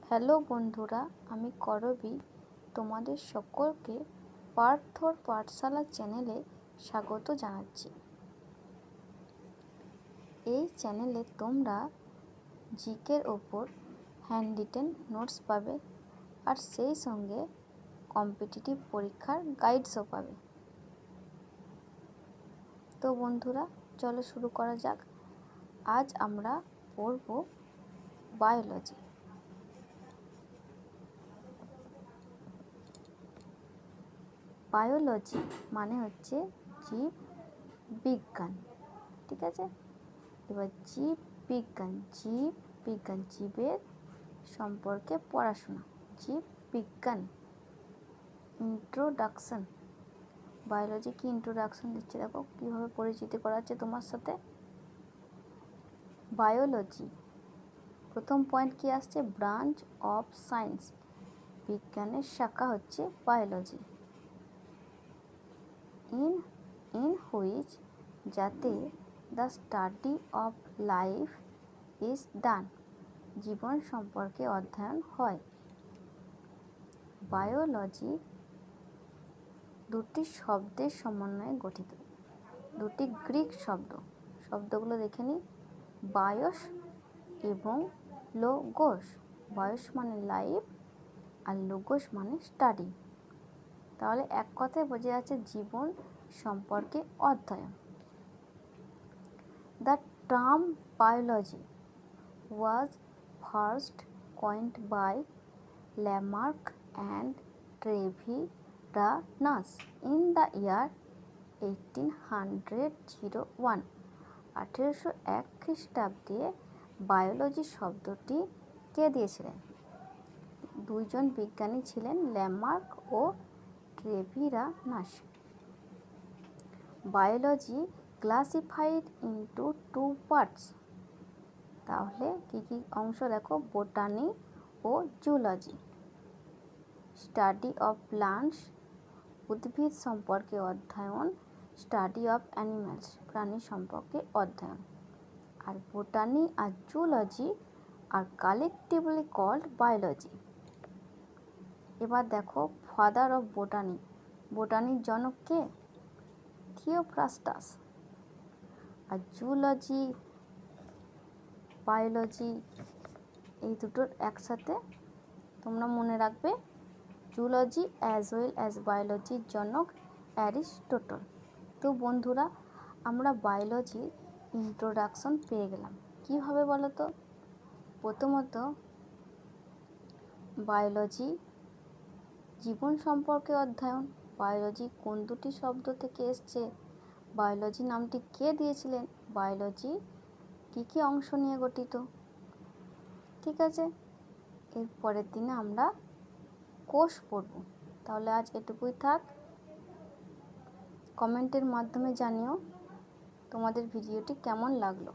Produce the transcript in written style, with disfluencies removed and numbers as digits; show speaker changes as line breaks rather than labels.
Hello বন্ধুরা, আমি করবী তোমাদের সকলকে পার্থর পাঠশালা চ্যানেলে স্বাগত জানাচ্ছি। এই চ্যানেলে তোমরা জিকের ওপর হ্যান্ড রিটেন নোটস পাবে, আর সেই সঙ্গে কম্পিটিটিভ পরীক্ষার গাইডসও পাবে। তো বন্ধুরা, চলো শুরু করা যাক। আজ আমরা পড়ব বায়োলজি। বায়োলজি মানে হচ্ছে জীব বিজ্ঞান, ঠিক আছে। এবার জীব বিজ্ঞান, জীবের সম্পর্কে পড়াশোনা, জীব বিজ্ঞান। ইন্ট্রোডাকশন, বায়োলজি কি ইন্ট্রোডাকশন দিচ্ছে, দেখো কীভাবে পরিচিতি করাচ্ছে তোমার সাথে। বায়োলজি প্রথম পয়েন্ট কি আসছে, ব্রাঞ্চ অফ সায়েন্স, বিজ্ঞানের শাখা হচ্ছে বায়োলজি। in which যাতে the study of life is done, জীবন সম্পর্কে অধ্যয়ন হয়। বায়োলজি দুটি শব্দের সমন্বয়ে গঠিত, দুটি গ্রিক শব্দগুলো দেখে নিই। বায়োস এবং লোগোস। বায়োস মানে লাইফ আর লোগোস মানে স্টাডি। তাহলে এক কথায় বোঝা যাচ্ছে জীবন সম্পর্কে অধ্যয়ন। The term biology was first coined by Lamarck and Treviranus in the year 1801 খ্রিস্টাব্দে বায়োলজি শব্দটি কে দিয়েছিলেন? দুইজন বিজ্ঞানী ছিলেন, ল্যামার্ক ও Treviranus. Biology classified into two parts, তাহলে কী কী অংশ দেখো, বোটানি ও জুলজি। স্টাডি অফ প্লান্টস, উদ্ভিদ সম্পর্কে অধ্যয়ন। স্টাডি অফ অ্যানিম্যালস, প্রাণী সম্পর্কে অধ্যয়ন। আর বোটানি আর zoology are collectively called biology. এবার দেখো ফাদার অফ বোটানি, বোটানির জনক কে? থিওফ্রাস্টাস। আর জুলজি বায়োলজি এই দুটোর একসাথে তোমরা মনে রাখবে, জুলজি অ্যাজ ওয়েল অ্যাজ বায়োলজির জনক অ্যারিস্টটল। তো বন্ধুরা, আমরা বায়োলজির ইন্ট্রোডাকশন পেয়ে গেলাম। কীভাবে বলো তো? প্রথমত, বায়োলজি জীবন সম্পর্কে অধ্যয়ন। বায়োলজি কোন দুটি শব্দ থেকে এসছে? বায়োলজি নামটি কে দিয়েছিলেন? বায়োলজি কী কী অংশ নিয়ে গঠিত? ঠিক আছে, এর পরের দিনে আমরা কোষ পড়ব। তাহলে আজ এটুকুই থাক। কমেন্টের মাধ্যমে জানিও তোমাদের ভিডিওটি কেমন লাগলো।